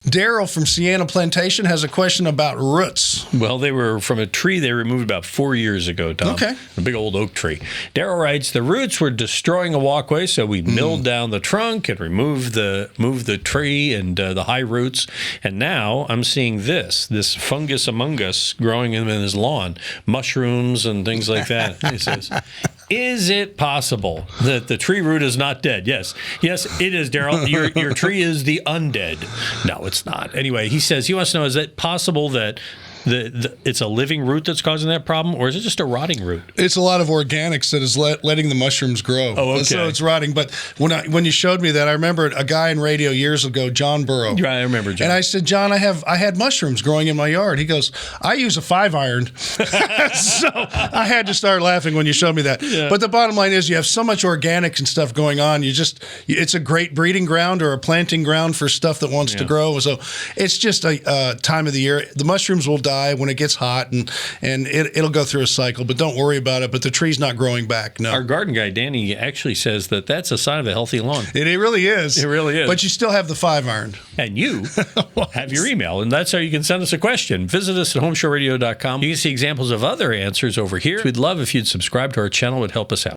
Daryl from Sienna Plantation has a question about roots. Well, they were from a tree they removed about 4 years ago, Tom. Okay. A big old oak tree. Daryl writes, the roots were destroying a walkway, so we milled down the trunk and moved the tree and the high roots. And now I'm seeing this fungus among us growing in his lawn, mushrooms and things like that. He says, is it possible that the tree root is not dead? Yes, it is, Daryl. Your tree is the undead. No, it's not. Anyway, he says he wants to know, is it possible that it's a living root that's causing that problem, or is it just a rotting root? It's a lot of organics that is letting the mushrooms grow. Oh, okay. So it's rotting. But when you showed me that, I remember a guy in radio years ago, John Burrow. Right, I remember John. And I said, John, I had mushrooms growing in my yard. He goes, I use a 5-iron. So I had to start laughing when you showed me that. Yeah. But the bottom line is, you have so much organics and stuff going on. It's a great breeding ground or a planting ground for stuff that wants to grow. So it's just a time of the year. The mushrooms will die when it gets hot, and it'll go through a cycle, but don't worry about it. But the tree's not growing back. No. Our garden guy, Danny, actually says that that's a sign of a healthy lawn. It really is. It really is. But you still have the 5-iron. And you have your email, and that's how you can send us a question. Visit us at HomeShowRadio.com. You can see examples of other answers over here. We'd love if you'd subscribe to our channel. It would help us out.